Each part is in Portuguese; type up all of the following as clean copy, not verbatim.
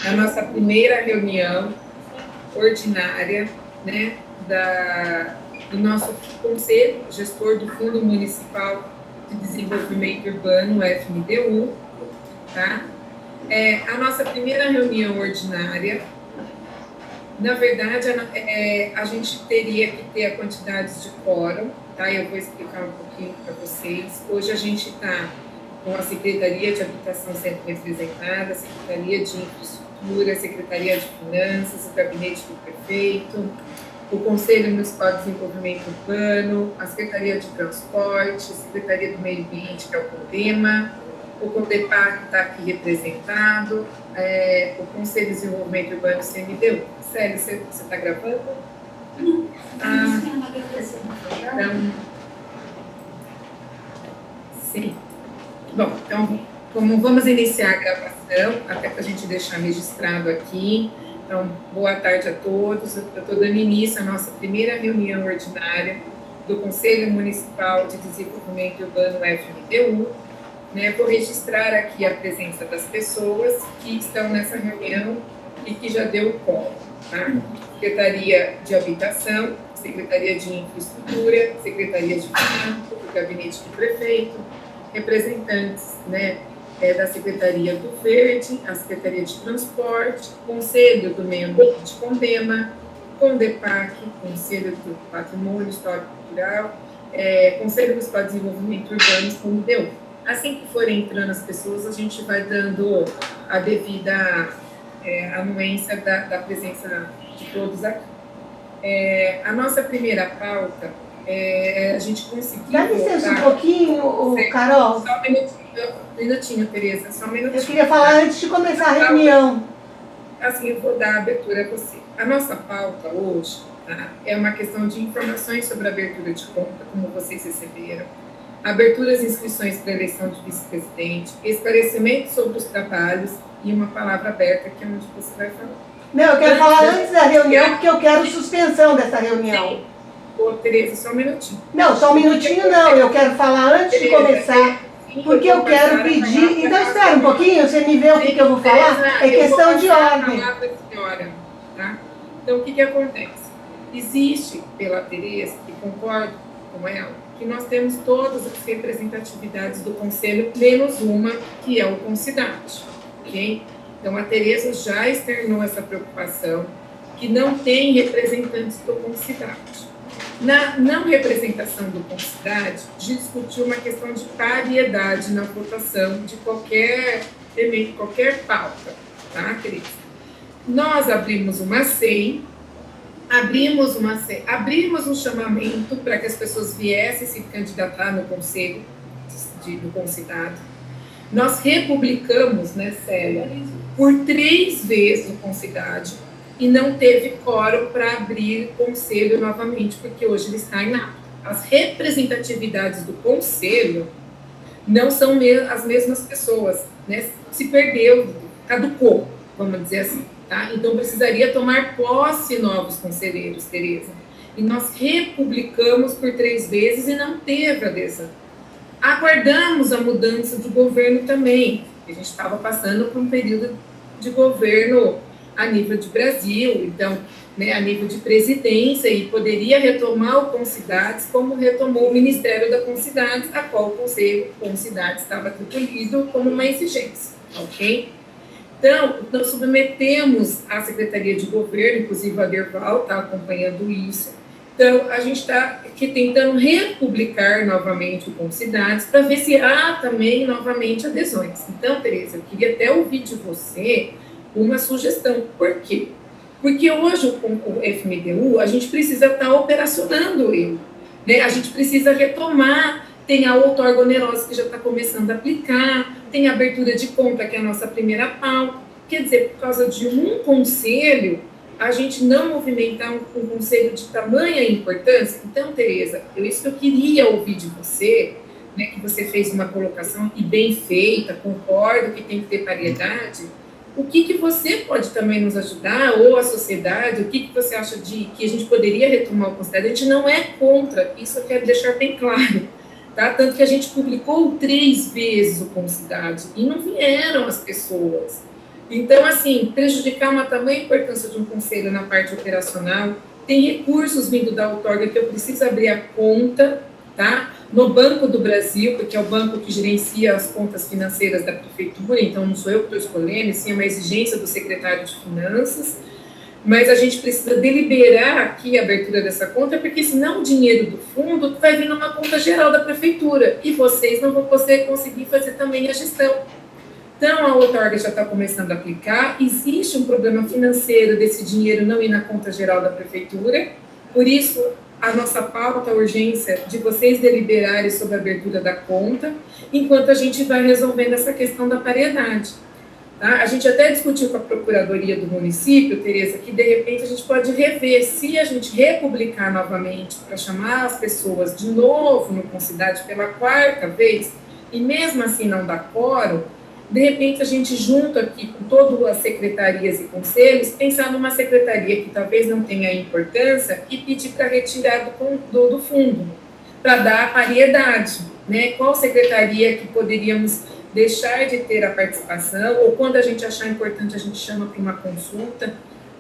a nossa primeira reunião ordinária, né, do nosso Conselho Gestor do Fundo Municipal de Desenvolvimento Urbano, FMDU, tá? A nossa primeira reunião ordinária, na verdade, a gente teria que ter a quantidade de quórum, tá? Eu vou explicar um pouquinho para vocês. Hoje a gente está com a Secretaria de Habitação sendo representada, a Secretaria de Infraestrutura, a Secretaria de Finanças, o Gabinete do Prefeito, o Conselho Municipal de Desenvolvimento Urbano, a Secretaria de Transporte, a Secretaria do Meio Ambiente, que é o CONDEMA, o CONDEPAC está aqui representado, o Conselho de Desenvolvimento Urbano, CMDU. Célia, você está gravando? Então, sim. Bom, então, vamos iniciar a gravação, até para a gente deixar registrado aqui. Então, boa tarde a todos. Eu estou dando início à nossa primeira reunião ordinária do Conselho Municipal de Desenvolvimento Urbano, FMDU. Vou registrar aqui a presença das pessoas que estão nessa reunião e que já deu o quórum, tá? Secretaria de Habitação, Secretaria de Infraestrutura, Secretaria de Finanças, o Gabinete do Prefeito, representantes, da Secretaria do Verde, a Secretaria de Transporte, Conselho do Meio Ambiente, CONDEMA, CONDEPAC, Conselho do Patrimônio Histórico e Cultural, Conselho Municipal de Desenvolvimento Urbano, CONDEU. Assim que forem entrando as pessoas, a gente vai dando a devida anuência da presença de todos aqui. A nossa primeira pauta, a gente conseguiu... Dá licença um pouquinho, Carol. Só um minutinho, Tereza, só um minutinho. Eu queria falar antes de começar a reunião. Assim, eu vou dar a abertura a você. A nossa pauta hoje, tá, é uma questão de informações sobre a abertura de conta, como vocês receberam, abertura das inscrições para a eleição de vice-presidente, esclarecimento sobre os trabalhos e uma palavra aberta, que é onde você vai falar. Não, eu quero falar antes da reunião, porque eu quero suspensão dessa reunião. Sim. Ô, Tereza, só um minutinho. Não, só um minutinho não, eu quero falar antes de começar, porque eu quero pedir... Então, espera um pouquinho, você me vê o que eu vou falar? É questão de ordem. Tá? Então, o que acontece? Existe, pela Tereza, e concordo com ela, que nós temos todas as representatividades do Conselho, menos uma, que é o Concidade, ok? Então, a Tereza já externou essa preocupação, que não tem representantes do Concidade. Na não representação do Concidade, discutiu uma questão de paridade na votação de qualquer elemento, qualquer pauta, tá, Tereza? Nós abrimos uma SEI, abrimos um chamamento para que as pessoas viessem se candidatar no Conselho do Concidado. Nós republicamos, Célia, por 3 vezes o Concidade e não teve quórum para abrir o Conselho novamente, porque hoje ele está inapto. As representatividades do Conselho não são as mesmas pessoas, se perdeu, caducou, vamos dizer assim. Tá? Então, precisaria tomar posse novos conselheiros, Tereza. E nós republicamos por 3 vezes e não teve adesão. Aguardamos a mudança de governo também. A gente estava passando por um período de governo a nível de Brasil, então, a nível de presidência, e poderia retomar o Concidades, como retomou o Ministério da Concidades, a qual o Conselho Concidades estava atribuído como uma exigência, ok? Então, nós submetemos à Secretaria de Governo, inclusive o Aderval está acompanhando isso. Então, a gente está aqui tentando republicar novamente o Concidades para ver se há também novamente adesões. Então, Tereza, eu queria até ouvir de você uma sugestão. Por quê? Porque hoje o FMDU, a gente precisa estar operacionando ele. A gente precisa retomar. Tem a outorga onerosa que já está começando a aplicar, tem a abertura de conta, que é a nossa primeira pauta. Quer dizer, por causa de um conselho, a gente não movimentar um conselho de tamanha importância. Então, Tereza, isso que eu queria ouvir de você, que você fez uma colocação e bem feita, concordo que tem que ter paridade. O que você pode também nos ajudar, ou a sociedade, o que você acha que a gente poderia retomar o conselho? A gente não é contra, isso eu quero deixar bem claro. Tá? Tanto que a gente publicou 3 vezes o Concidade e não vieram as pessoas. Então, assim, prejudicar uma tamanha importância de um conselho na parte operacional, tem recursos vindo da outorga que eu preciso abrir a conta, tá? No Banco do Brasil, porque é o banco que gerencia as contas financeiras da prefeitura, então não sou eu que estou escolhendo, sim é uma exigência do secretário de Finanças, mas a gente precisa deliberar aqui a abertura dessa conta, porque senão o dinheiro do fundo vai vir numa conta geral da prefeitura, e vocês não vão conseguir fazer também a gestão. Então, a outorga já está começando a aplicar, existe um problema financeiro desse dinheiro não ir na conta geral da prefeitura, por isso, a nossa pauta, a urgência de vocês deliberarem sobre a abertura da conta, enquanto a gente vai resolvendo essa questão da paridade. Tá? A gente até discutiu com a Procuradoria do município, Tereza, que de repente a gente pode rever, se a gente republicar novamente, para chamar as pessoas de novo no Concidade pela 4ª vez, e mesmo assim não dá quórum, de repente a gente junto aqui com todas as secretarias e conselhos, pensar numa secretaria que talvez não tenha importância e pedir para retirar do fundo, para dar a paridade, né? Qual secretaria que poderíamos deixar de ter a participação, ou quando a gente achar importante a gente chama para uma consulta,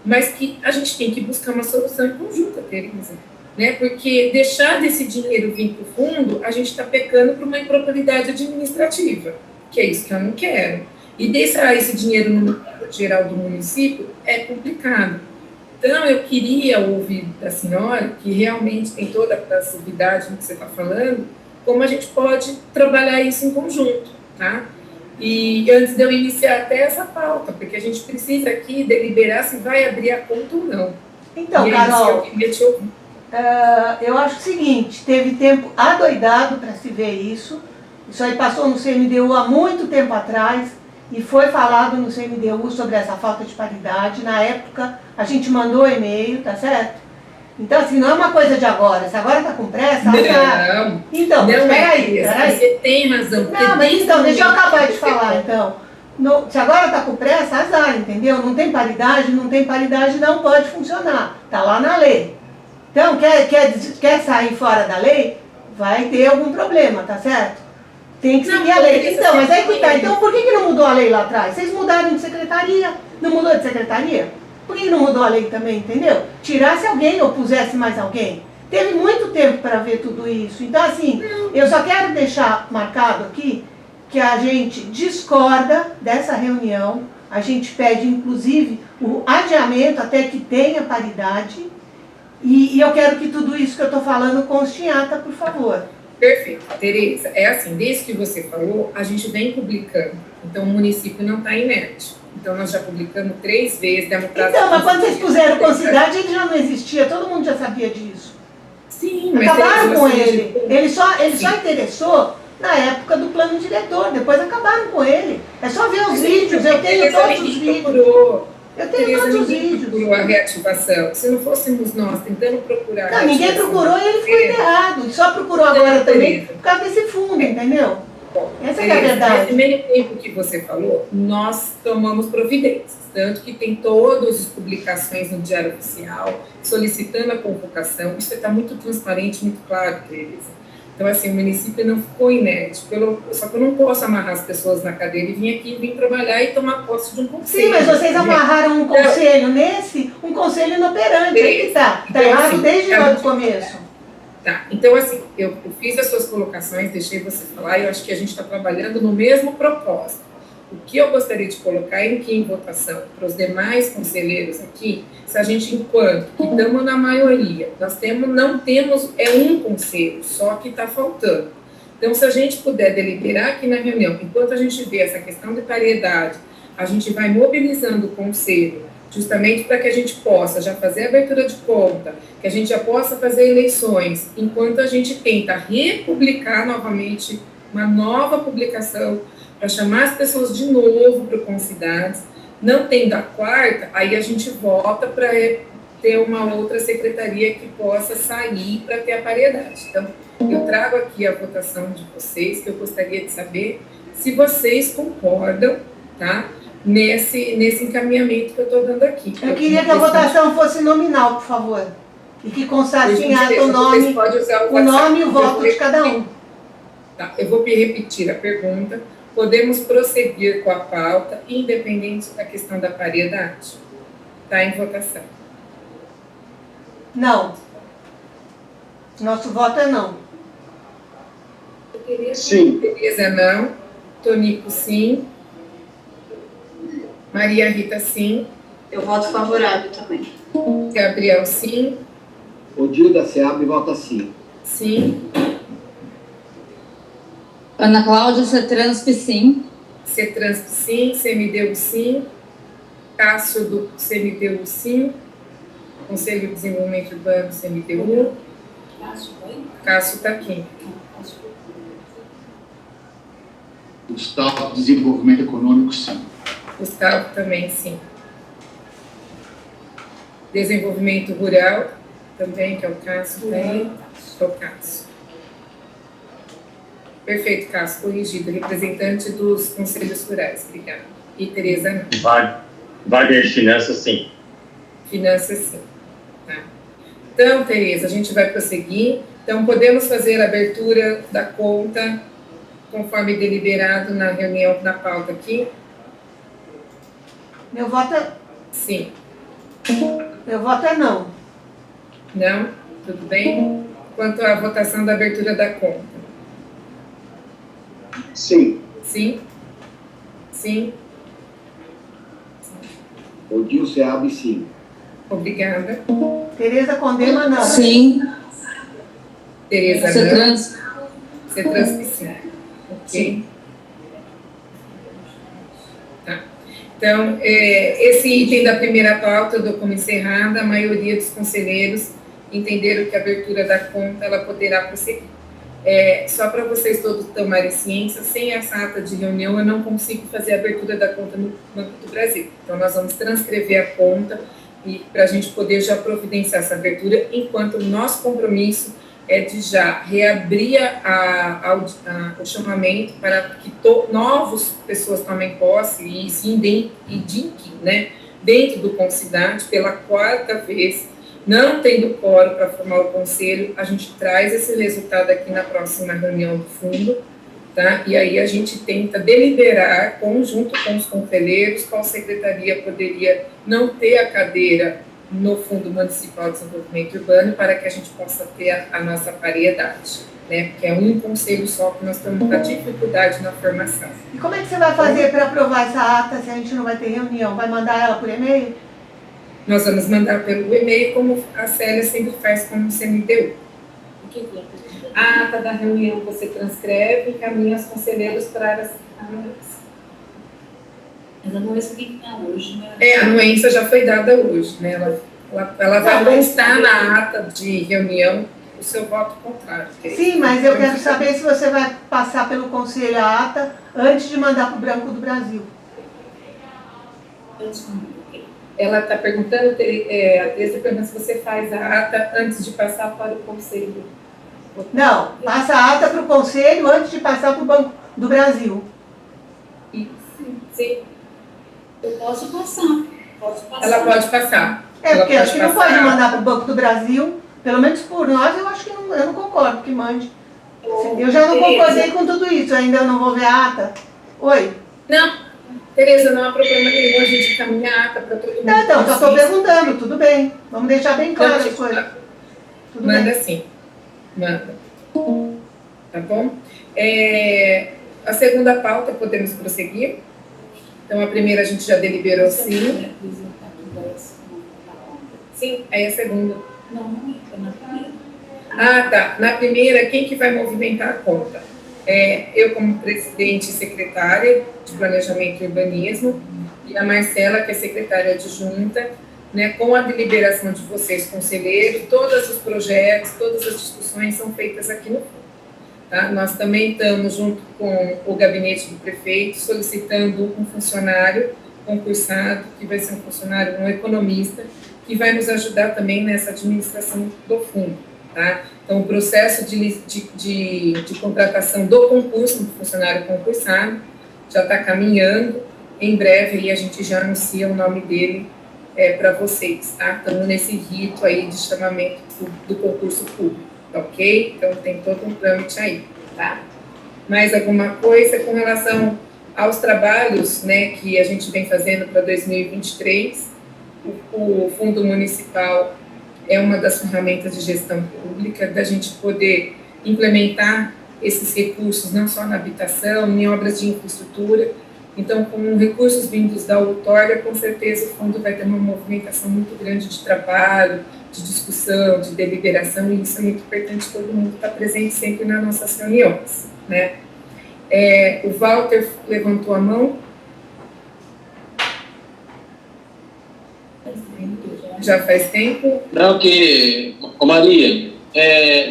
mas que a gente tem que buscar uma solução em conjunta, Tereza, né? Porque deixar desse dinheiro vir para o fundo, a gente está pecando por uma impropriedade administrativa, que é isso que eu não quero. E deixar esse dinheiro no geral do município é complicado. Então, eu queria ouvir da senhora, que realmente tem toda a passividade no que você está falando, como a gente pode trabalhar isso em conjunto, tá? E antes de eu iniciar até essa pauta, porque a gente precisa aqui deliberar se vai abrir a conta ou não. Então, Carol, eu acho o seguinte, teve tempo adoidado para se ver isso. Isso aí passou no CMDU há muito tempo atrás e foi falado no CMDU sobre essa falta de paridade. Na época, a gente mandou e-mail, tá certo? Então, assim, não é uma coisa de agora. Se agora tá com pressa, não. Então, não peraí. Você tem razão. Não, mas então, deixa eu acabar de falar, então. Se agora tá com pressa, azar, entendeu? Não tem paridade, não pode funcionar. Tá lá na lei. Então, quer sair fora da lei? Vai ter algum problema, tá certo? Tem que seguir a lei. Então, mas aí que tá. Então, por que não mudou a lei lá atrás? Vocês mudaram de secretaria? Não mudou de secretaria? Por que não mudou a lei também, entendeu? Tirasse alguém ou pusesse mais alguém. Teve muito tempo para ver tudo isso. Então, assim, eu só quero deixar marcado aqui que a gente discorda dessa reunião. A gente pede, inclusive, o adiamento até que tenha paridade. E eu quero que tudo isso que eu estou falando conste em ata, por favor. Perfeito. Tereza, é assim, desde que você falou, a gente vem publicando. Então, o município não está inerte. Então, nós já publicamos 3 vezes. Então, mas quando vocês puseram Concidade, ele já não existia, todo mundo já sabia disso. Sim, mas acabaram com ele. Ele só interessou na época do plano diretor, depois acabaram com ele. É só ver os vídeos, eu tenho todos os vídeos. Eu tenho todos os vídeos. Procurou a reativação. Se não fôssemos nós tentando procurar. Não, ninguém procurou e ele ficou enterrado. Só procurou agora também por causa desse fundo, entendeu? Bom, essa é a verdade. Nesse meio tempo que você falou, nós tomamos providências. Tanto que tem todas as publicações no Diário Oficial, solicitando a convocação. Isso está muito transparente, muito claro, Tereza. Então, assim, o município não ficou inerte. Só que eu não posso amarrar as pessoas na cadeira e vir trabalhar e tomar posse de um conselho. Sim, mas vocês amarraram um conselho um conselho inoperante. Aí que tá. Está errado desde lá do começo. Tá, então assim, eu fiz as suas colocações, deixei você falar, e eu acho que a gente está trabalhando no mesmo propósito. O que eu gostaria de colocar em votação para os demais conselheiros aqui, se a gente, enquanto que estamos na maioria, não temos um conselho, só que está faltando. Então, se a gente puder deliberar aqui na reunião, enquanto a gente vê essa questão de paridade, a gente vai mobilizando o conselho, justamente para que a gente possa já fazer a abertura de conta, que a gente já possa fazer eleições, enquanto a gente tenta republicar novamente uma nova publicação, para chamar as pessoas de novo para o Concidades. Não tendo a 4ª, aí a gente volta para ter uma outra secretaria que possa sair para ter a paridade. Então, eu trago aqui a votação de vocês, que eu gostaria de saber se vocês concordam, tá? Nesse encaminhamento que eu estou dando aqui. Eu queria que a votação fosse nominal, por favor. E que constasse em ata o nome e o voto de cada um. Tá, eu vou repetir a pergunta. podemos prosseguir com a pauta, independente da questão da paridade. Está em votação. Não. Nosso voto é não. Sim. Tereza, não. Tonico, sim. Maria Rita, sim. Eu voto favorável também. Gabriel, sim. Odilda Seab vota sim. Sim. Ana Cláudia Cetransp, sim. Cetransp, sim. CMDU, sim. Cássio do CMDU, sim. Conselho de Desenvolvimento Urbano, CMDU. Cássio está aqui. Gustavo, Desenvolvimento Econômico, sim. Gustavo também, sim. Desenvolvimento Rural, também, que é o Cássio, também. É o Cássio. Perfeito, Cássio, corrigido. Representante dos Conselhos Rurais, obrigada. E Tereza, não. Wagner, Finanças, sim. Finanças, sim. Tá. Então, Tereza, a gente vai prosseguir. Então, podemos fazer a abertura da conta conforme deliberado na reunião, na pauta aqui? Meu voto é... Sim. Meu voto é não. Não? Tudo bem? Quanto à votação da abertura da conta? Sim. Sim? Sim? Odil Seab, sim. Obrigada. Tereza Condema, não. Sim. Tereza, não. Cetransp. Cetransp, sim. Ok. Tá. Então, esse item da primeira pauta eu dou como encerrada. A maioria dos conselheiros entenderam que a abertura da conta ela poderá prosseguir. Só para vocês todos tomarem ciência, sem essa ata de reunião eu não consigo fazer a abertura da conta no Banco do Brasil. Então, nós vamos transcrever a conta e para a gente poder já providenciar essa abertura, enquanto o nosso compromisso é de já reabrir o chamamento para que novas pessoas tomem posse e se indiquem, né, dentro do Concidade pela quarta vez. Não tendo quórum para formar o conselho, a gente traz esse resultado aqui na próxima reunião do fundo, tá? E aí a gente tenta deliberar, conjunto com os conselheiros, qual secretaria poderia não ter a cadeira no Fundo Municipal de Desenvolvimento Urbano, para que a gente possa ter a nossa paridade, né? Porque é um conselho só que nós temos a dificuldade na formação. E como é que você vai fazer para aprovar essa ata se a gente não vai ter reunião? Vai mandar ela por e-mail? Nós vamos mandar pelo e-mail, como a Célia sempre faz com o CMDU. A ata da reunião você transcreve e encaminha aos conselheiros para as reuniões. Mas a anuência tem que estar hoje, né? A anuência já foi dada hoje, né? Ela vai constar na ata de reunião o seu voto contrário. Sim, mas eu quero saber se você vai passar pelo conselho a ata antes de mandar para o Banco do Brasil. Ela está perguntando, a Teresa pergunta se você faz a ata antes de passar para o conselho. Não, passa a ata para o conselho antes de passar para o Banco do Brasil. Sim. Eu posso passar. Ela pode passar. Porque acho que não pode mandar para o Banco do Brasil, pelo menos por nós, eu acho que não, eu não concordo que mande. Eu já não concordei com tudo isso, ainda não vou ver a ata. Oi? Não. Tereza, não há problema nenhum, a gente encaminha a ata para todo mundo. Então, só estou perguntando, tudo bem. Vamos deixar bem claro as coisas. Tudo manda bem. sim, manda. Tá bom? A segunda pauta, podemos prosseguir? Então, a primeira a gente já deliberou sim. Sim, aí a segunda. Não é na primeira. Ah, tá. Na primeira, quem que vai movimentar a conta? Eu como presidente e secretária de Planejamento e Urbanismo, e a Marcela, que é secretária adjunta, né, com a deliberação de vocês, conselheiros, todos os projetos, todas as discussões são feitas aqui no fundo. Tá? Nós também estamos, junto com o gabinete do prefeito, solicitando um funcionário concursado, que vai ser um funcionário, um economista, que vai nos ajudar também nessa administração do fundo. Tá? Então, o processo de contratação do concurso, do funcionário concursado, já está caminhando. Em breve, aí, a gente já anuncia o nome dele para vocês. Tá? Estamos nesse rito aí de chamamento do concurso público, ok? Então, tem todo um trâmite aí. Tá? mais alguma coisa com relação aos trabalhos, né, que a gente vem fazendo para 2023. O Fundo Municipal é uma das ferramentas de gestão pública, da gente poder implementar esses recursos, não só na habitação, em obras de infraestrutura. Então, com recursos vindos da outorga, com certeza o fundo vai ter uma movimentação muito grande de trabalho, de discussão, de deliberação, e isso é muito importante, todo mundo está presente sempre nas nossas reuniões, né? O Walter levantou a mão. Já faz tempo? Não, Maria,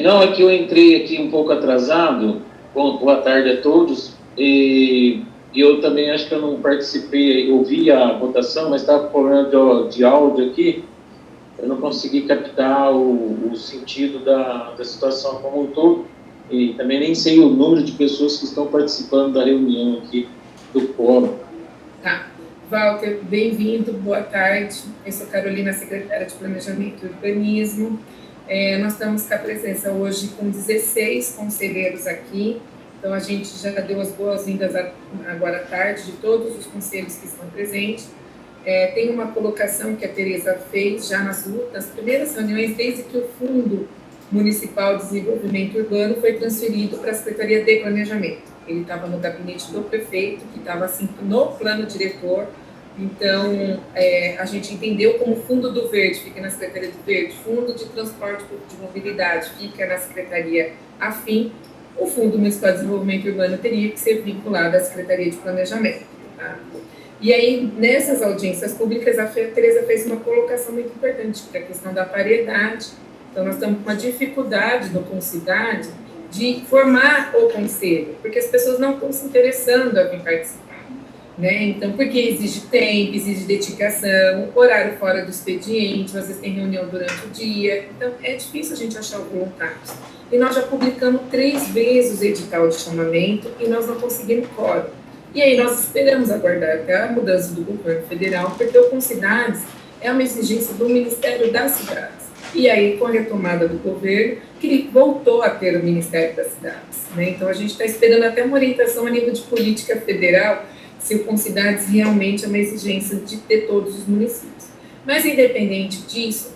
não, é que eu entrei aqui um pouco atrasado. Boa tarde a todos. E eu também acho que eu não participei, eu vi a votação, mas estava com problema de áudio aqui. Eu não consegui captar o sentido da situação como um todo. E também nem sei o número de pessoas que estão participando da reunião aqui do fórum. Tá. Walter, bem-vindo, boa tarde. Eu sou Carolina, secretária de Planejamento e Urbanismo. Nós estamos com a presença hoje com 16 conselheiros aqui. Então, a gente já deu as boas-vindas agora à tarde de todos os conselhos que estão presentes. Tem uma colocação que a Tereza fez já nas primeiras reuniões, desde que o Fundo Municipal de Desenvolvimento Urbano foi transferido para a Secretaria de Planejamento. Ele estava no gabinete do prefeito, que estava assim no plano diretor. Então, a gente entendeu como o Fundo do Verde fica na Secretaria do Verde, Fundo de Transporte de Mobilidade fica na Secretaria afim, o Fundo Municipal de Desenvolvimento Urbano teria que ser vinculado à Secretaria de Planejamento. Tá? E aí, nessas audiências públicas, a Tereza fez uma colocação muito importante, que é a questão da paridade. Então, nós estamos com uma dificuldade no Concidade de formar o conselho, porque as pessoas não estão se interessando a vir participar, né? Então, porque exige tempo, exige dedicação, horário fora do expediente, às vezes tem reunião durante o dia, então é difícil a gente achar voluntários. E nós já publicamos 3 vezes o edital de chamamento e nós não conseguimos quórum. E aí nós esperamos aguardar até a mudança do governo federal, porque o Concidades é uma exigência do Ministério das Cidades. E aí, com a retomada do governo, que voltou a ter o Ministério das Cidades, né? Então, a gente está esperando até uma orientação a nível de política federal, se o Concidades realmente é uma exigência de ter todos os municípios. Mas, independente disso,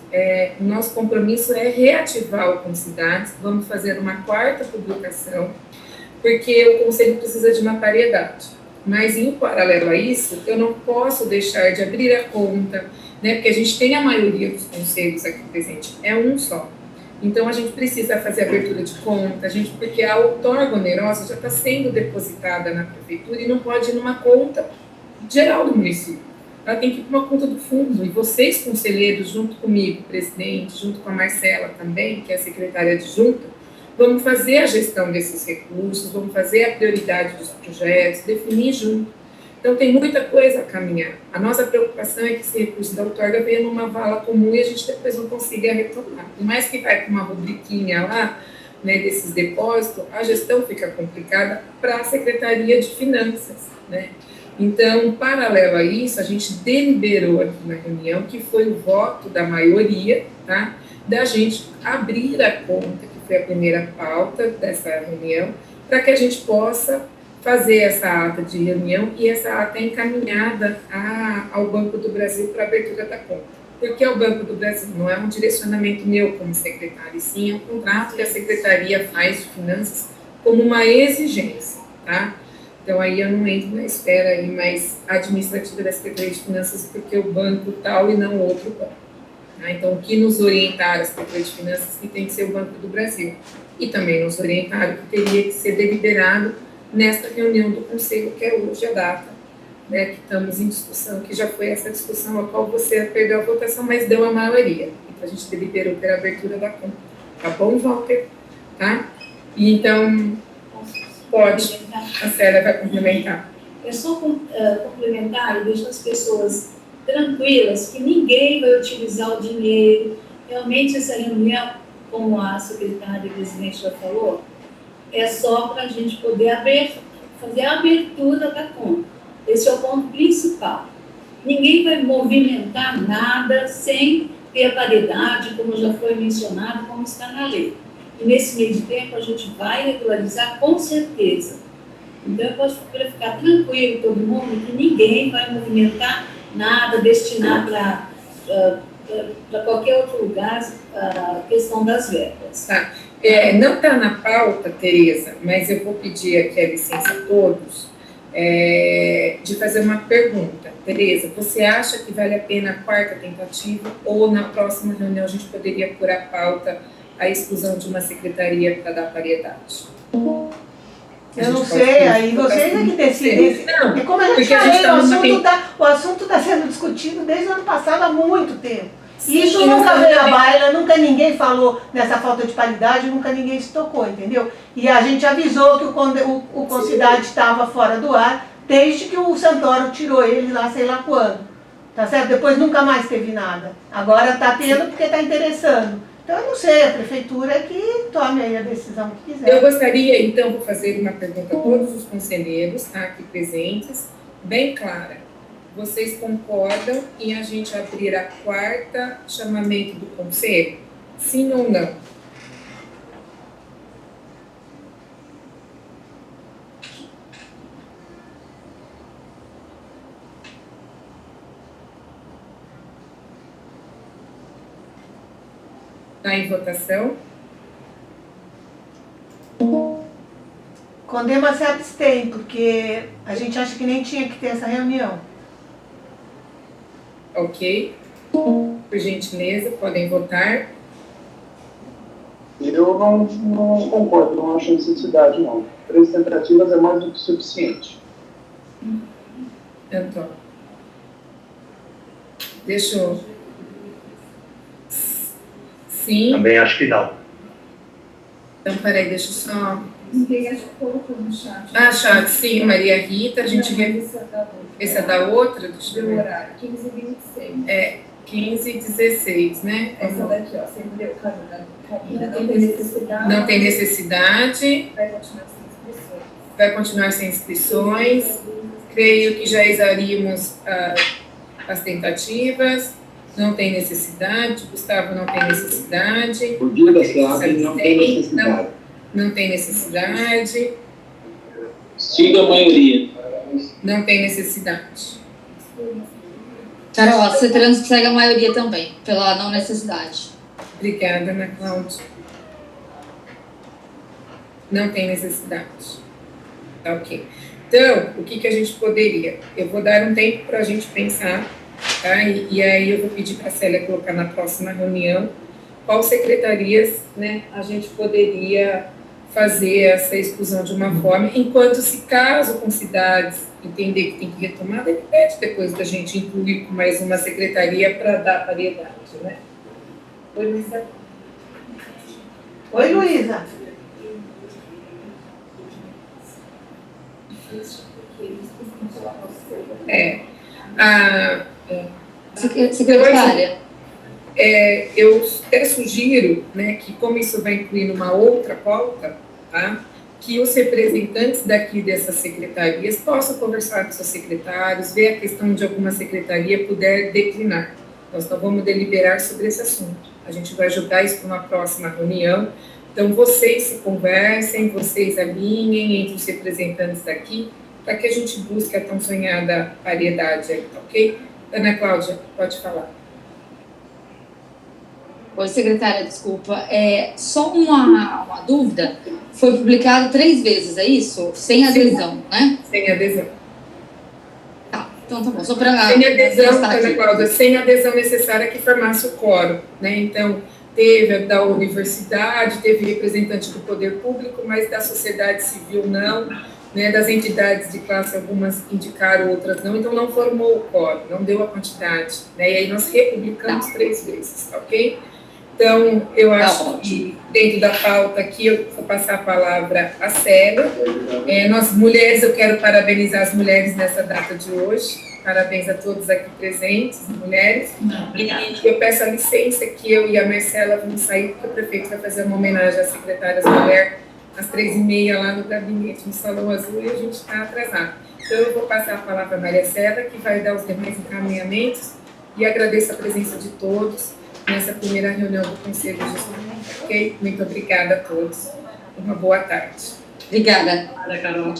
nosso compromisso é reativar o Concidades, vamos fazer uma 4ª publicação, porque o Conselho precisa de uma paridade. Mas, em paralelo a isso, eu não posso deixar de abrir a conta, né, porque a gente tem a maioria dos conselhos aqui presente, é um só. Então, a gente precisa fazer abertura de conta, porque a outorga onerosa já está sendo depositada na prefeitura e não pode ir numa conta geral do município. Ela tem que ir para uma conta do fundo. E vocês, conselheiros, junto comigo, presidente, junto com a Marcela também, que é a secretária adjunta, vamos fazer a gestão desses recursos, vamos fazer a prioridade dos projetos, definir junto. Então, tem muita coisa a caminhar. A nossa preocupação é que esse recurso da outorga venha numa vala comum e a gente depois não consiga retomar. Por mais que vai com uma rubriquinha lá, né, desses depósitos, a gestão fica complicada para a Secretaria de Finanças, né? Então, paralelo a isso, a gente deliberou aqui na reunião, que foi o voto da maioria, tá? Da gente abrir a conta, que foi a primeira pauta dessa reunião, para que a gente possa fazer essa ata de reunião e essa ata é encaminhada ao Banco do Brasil para abertura da conta. Porque o Banco do Brasil não é um direcionamento meu como secretário, sim é um contrato que a Secretaria faz de Finanças como uma exigência, tá? Então, aí eu não entro na esfera aí mais administrativa da Secretaria de Finanças, porque o banco tal e não outro banco. Tá? Então, o que nos orientaram a Secretaria de Finanças que tem que ser o Banco do Brasil. E também nos orientaram que teria que ser deliberado nesta reunião do Conselho, que é hoje a data, né, que estamos em discussão, que já foi essa discussão a qual você perdeu a votação, mas deu a maioria. Então, a gente deliberou pela abertura da conta. Tá bom, Walter? Tá? E então, pode. A Célia vai complementar. É só complementar e deixar as pessoas tranquilas que ninguém vai utilizar o dinheiro. Realmente, essa reunião, como a secretária e presidente já falou, é só para a gente poder fazer a abertura da conta. Esse é o ponto principal. Ninguém vai movimentar nada sem ter a paridade, como já foi mencionado, como está na lei. E nesse meio de tempo a gente vai regularizar com certeza. Então, eu posso ficar tranquilo, todo mundo, que ninguém vai movimentar nada, destinar para qualquer outro lugar a questão das verbas. Tá. Não está na pauta, Tereza, mas eu vou pedir aqui a licença a todos de fazer uma pergunta. Tereza, você acha que vale a pena a quarta tentativa ou na próxima reunião a gente poderia pôr a pauta a exclusão de uma secretaria para dar paridade? Eu não sei, aí vocês é que decidem. Não, É como a gente falou, o assunto está sendo discutido desde o ano passado há muito tempo. Sim, Isso nunca veio à baila, nunca ninguém falou nessa falta de paridade, nunca ninguém se tocou, entendeu? E a gente avisou que o Concidade estava fora do ar, desde que o Santoro tirou ele lá, sei lá quando. Tá certo? Depois nunca mais teve nada. Agora está tendo porque está interessando. Então, eu não sei, a prefeitura é que tome aí a decisão que quiser. Eu gostaria, então, de fazer uma pergunta a todos os conselheiros, tá, aqui presentes, bem clara. Vocês concordam em a gente abrir a quarta chamamento do conselho? Sim ou não? Está em votação? Condema se abstém, porque a gente acha que nem tinha que ter essa reunião. Ok. Por gentileza, podem votar. Eu não concordo, não acho necessidade, não. 3 tentativas é mais do que suficiente. Antônio. Deixa eu... Sim. Também acho que não. Então, peraí, deixa eu só... Ninguém acho que colocou no chat. Ah, chat, sim, Maria Rita, a gente... Essa é da outra? Deixa eu ver. horário, 15 e 26. 15 e 16, né? Essa daqui, ó, você entendeu? Camila, não tem necessidade. Não tem necessidade. Vai continuar sem inscrições. Creio que já exaurimos as tentativas. Não tem necessidade. Gustavo, não tem necessidade. O dia da SEAB não tem necessidade. Não tem necessidade. Siga a maioria. Não tem necessidade. Carol, a CETRANS segue a maioria também, pela não necessidade. Obrigada, Ana Cláudia. Não tem necessidade. Tá, ok. Então, o que a gente poderia? Eu vou dar um tempo para a gente pensar, tá? E aí eu vou pedir para a Célia colocar na próxima reunião qual secretarias, né, a gente poderia fazer essa exclusão de uma forma, enquanto se caso com cidades entender que tem que retomar, ele pede depois da gente incluir mais uma secretaria para dar paridade, né? Oi, Luísa. Oi, Luísa. Secretária. Eu até sugiro, né, que como isso vai incluir numa outra pauta, tá, que os representantes daqui dessas secretarias possam conversar com seus secretários, ver a questão de alguma secretaria puder declinar. Nós não vamos deliberar sobre esse assunto. A gente vai jogar isso para uma próxima reunião. Então, vocês se conversem, vocês alinhem entre os representantes daqui, para que a gente busque a tão sonhada paridade aí, tá ok? Ana Cláudia, pode falar. Oi, secretária, desculpa. Só uma dúvida. Foi publicado 3 vezes, é isso? Sem adesão, né? Sem adesão. Tá, então tá bom. Só para... Sem adesão, Ana Cláudia, sem adesão necessária que formasse o quórum, né? Então, teve da universidade, teve representante do poder público, mas da sociedade civil não, né? Das entidades de classe, algumas indicaram, outras não, então não formou o quórum, não deu a quantidade, né? E aí nós republicamos 3 vezes, ok? Então, eu acho que dentro da pauta aqui, eu vou passar a palavra à Célia. Nós, mulheres, eu quero parabenizar as mulheres nessa data de hoje. Parabéns a todos aqui presentes, mulheres. Obrigada. E eu peço a licença que eu e a Marcela vamos sair, porque o prefeito vai fazer uma homenagem às secretárias mulher às 3h30 lá no gabinete, no Salão Azul, e a gente está atrasado. Então, eu vou passar a palavra à Maria Célia, que vai dar os demais encaminhamentos, e agradeço a presença de todos nessa primeira reunião do Conselho de Gestão. Ok? Muito obrigada a todos. Uma boa tarde. Obrigada. Carol.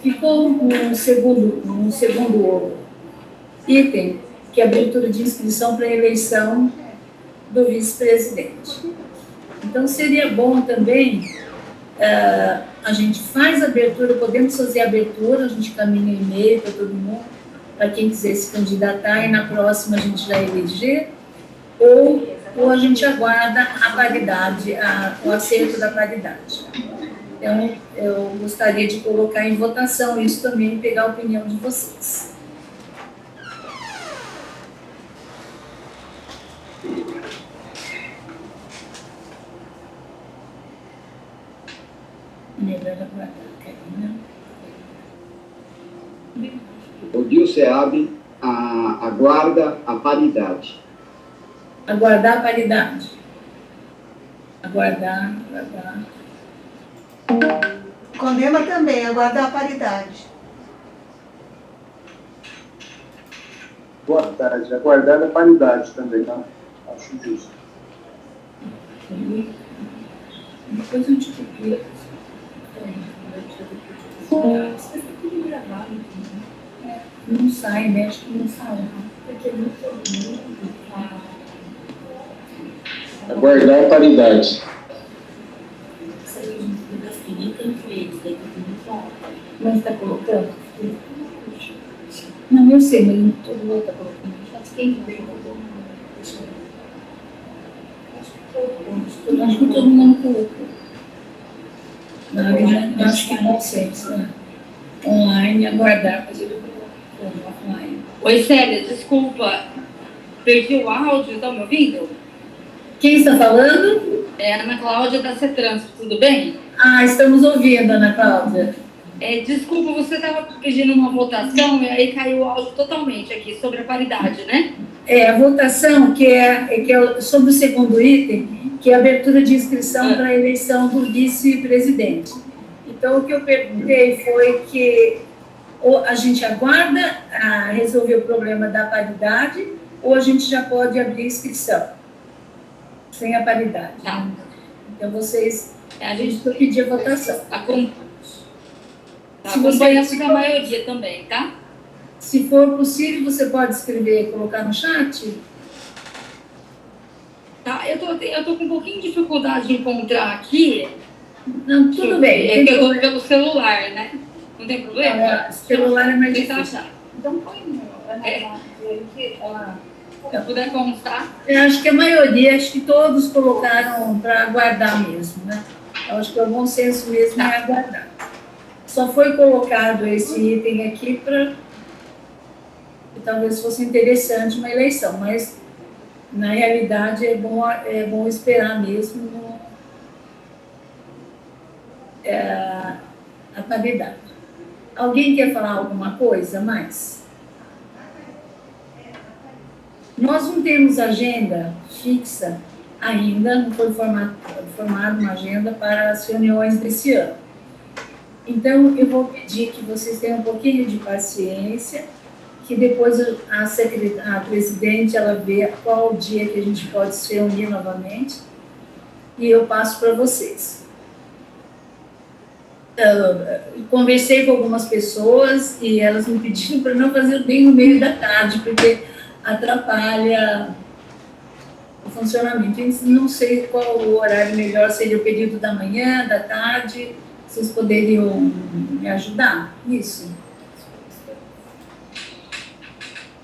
Ficou um segundo item, que é a abertura de inscrição para a eleição do vice-presidente. Então, seria bom também, a gente faz a abertura, podemos fazer a abertura, a gente caminha e-mail para todo mundo, para quem quiser se candidatar, e na próxima a gente já eleger, ou a gente aguarda a paridade, o acerto da paridade. Então, eu gostaria de colocar em votação isso também e pegar a opinião de vocês. O DIL-SEAB aguarda a paridade. Aguardar a paridade. Aguardar. Condema também, aguardar a paridade. Boa tarde. Aguardar a paridade também, tá? Acho justo. Depois eu te copio. Não sai, né? Acho que não sai. Porque é muito. Aguardar a paridade. Mas está colocando? Não, eu sei, mas todo mundo está colocando. Acho que todo mundo colocou. Não, acho que é bom senso, né? Online, aguardar, mas eu vou offline. Oi, Célia, desculpa. Perdi o áudio, estão me ouvindo? Quem está falando? É a Ana Cláudia da CETRANSP, tudo bem? Estamos ouvindo, Ana Cláudia. Desculpa, você estava pedindo uma votação e aí caiu o áudio totalmente aqui sobre a paridade, né? A votação, que é sobre o segundo item, que é a abertura de inscrição para a eleição do vice-presidente. Então, o que eu perguntei foi que ou a gente aguarda resolver o problema da paridade, ou a gente já pode abrir inscrição sem a paridade. Tá. Então, vocês, a gente vai pedir a votação. Acompanhamos a maioria também, tá? Se for possível, você pode escrever e colocar no chat? Tá, eu tô com um pouquinho de dificuldade de encontrar aqui. Não, tudo bem. É que eu tô pelo celular, né? Não tem problema? O celular é mais Tenta difícil. achar. Então, põe Se eu puder constar. Eu acho que a maioria, acho que todos colocaram para aguardar mesmo, né? Eu acho que é o bom senso mesmo é aguardar. Só foi colocado esse item aqui para que talvez fosse interessante uma eleição, mas na realidade é bom esperar mesmo a paridade. Alguém quer falar alguma coisa mais? Nós não temos agenda fixa ainda, não foi formada uma agenda para as reuniões desse ano. Então, eu vou pedir que vocês tenham um pouquinho de paciência, que depois a presidente, ela vê qual dia que a gente pode se reunir novamente, e eu passo para vocês. Conversei com algumas pessoas e elas me pediram para não fazer bem no meio da tarde, porque atrapalha o funcionamento. Eu não sei qual o horário melhor, seria o período da manhã, da tarde. Vocês poderiam me ajudar nisso?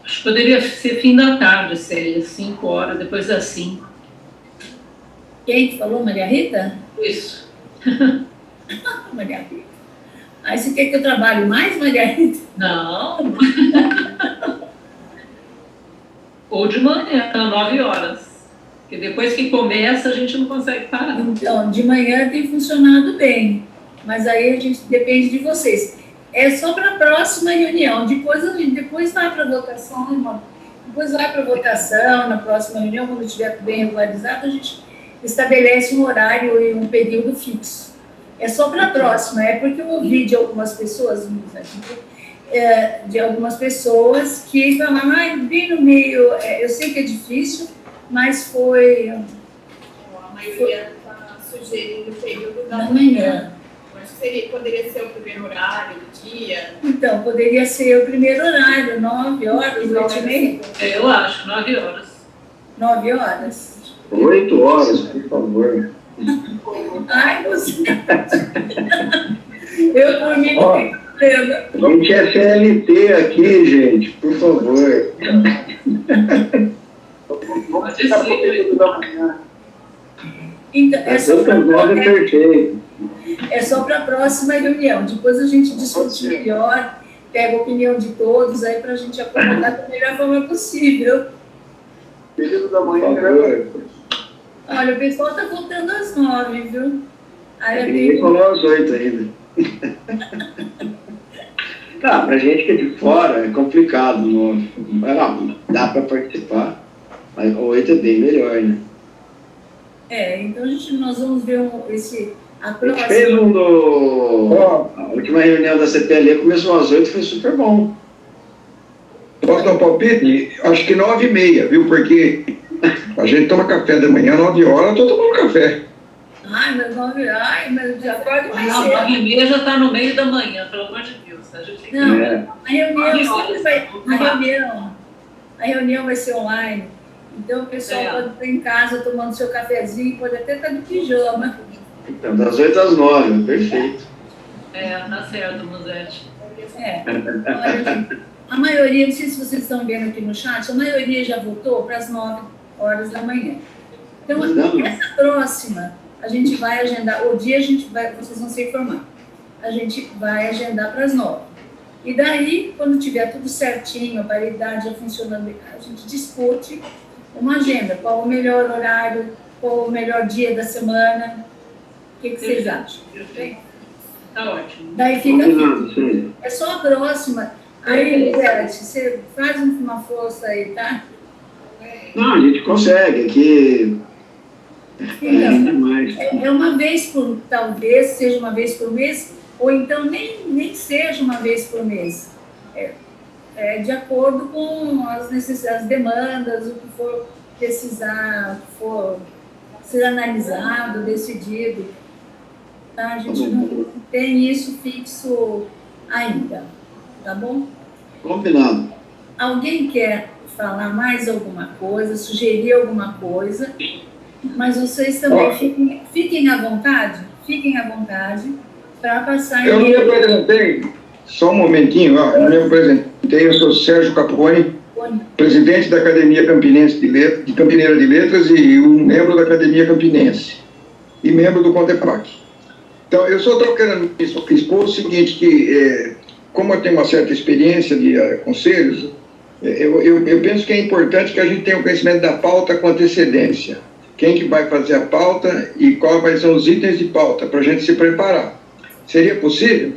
Acho que poderia ser fim da tarde, Célia, 5 horas, depois das 5. Quem que falou, Maria Rita? Isso. Maria Rita. Aí você quer que eu trabalhe mais, Maria Rita? Não. Ou de manhã, 9 horas. Porque depois que começa, a gente não consegue parar. Então, de manhã tem funcionado bem. Mas aí a gente depende de vocês. É só para a próxima reunião. Depois vai para a votação, irmão. Depois vai para a votação, na próxima reunião, quando estiver bem regularizado, a gente estabelece um horário e um período fixo. É só para a próxima, é porque eu ouvi de algumas pessoas, de algumas pessoas que falaram, bem no meio, eu sei que é difícil, mas foi... A maioria está sugerindo o período da manhã. Acho que poderia ser o primeiro horário do dia. Então, poderia ser o primeiro horário, 9 horas, 8h30? Eu acho, 9 horas. 9 horas? 8 horas, por favor. Ai, você... Eu, por mim, Ó, não tenho problema. A gente é CLT aqui, gente, por favor. Vamos ficar pro período da manhã. Então, é só Essa para nova é perfeito. a próxima reunião. Depois a gente discute melhor, pega a opinião de todos aí para a gente acomodar da melhor forma possível. Período da manhã, Por favor. Olha, o pessoal está voltando às 9, viu? Aí eu Ninguém tenho... falou às 8 ainda. Tá, pra gente que é de fora é complicado. Não, dá pra participar, mas 8 é bem melhor, né? então nós vamos ver a A gente próxima. fez a última reunião da CPLE começou às 8, foi super bom. Posso dar um palpite? Acho que 9h30, viu? Porque a gente toma café da manhã, 9 horas, eu tô tomando café. Mas já pode Não, mais 9h30 já está no meio da manhã, pelo amor de Deus. A gente tem que... Não, É. a reunião sempre vai... A reunião vai ser online. Então o pessoal pode estar em casa tomando seu cafezinho, pode até estar de pijama. Então, das 8 às 9, perfeito. Tá certo, Musete. Olha, gente, a maioria, não sei se vocês estão vendo aqui no chat, a maioria já voltou para as 9 horas da manhã. Então, essa próxima, a gente vai agendar, o dia vocês vão se informar. A gente vai agendar para as 9. E daí, quando tiver tudo certinho, a paridade já funcionando, a gente discute uma agenda, qual o melhor horário, qual o melhor dia da semana. O que vocês acham? Tá ótimo. Daí fica Sim. é só a próxima. Aí, Beth, você faz uma força aí, tá? Não, a gente consegue, aqui demais. É uma vez por, talvez seja uma vez por mês, ou então nem seja uma vez por mês. É de acordo com as necessidades, as demandas, o que for precisar, o que for ser analisado, decidido. Tá? A gente não tem isso fixo ainda, tá bom? Combinado. Alguém quer falar mais alguma coisa, sugerir alguma coisa, mas vocês também fiquem à vontade para passar... Eu não me apresentei, só um momentinho, ó, eu não me apresentei, eu sou Sérgio Capone, presidente da Academia Campinense de Campineira de Letras e um membro da Academia Campinense e membro do Conteprac. Então, eu só estou querendo expor o seguinte, que como eu tenho uma certa experiência de conselhos, eu penso que é importante que a gente tenha o conhecimento da pauta com antecedência. Quem que vai fazer a pauta e quais são os itens de pauta, para a gente se preparar. Seria possível?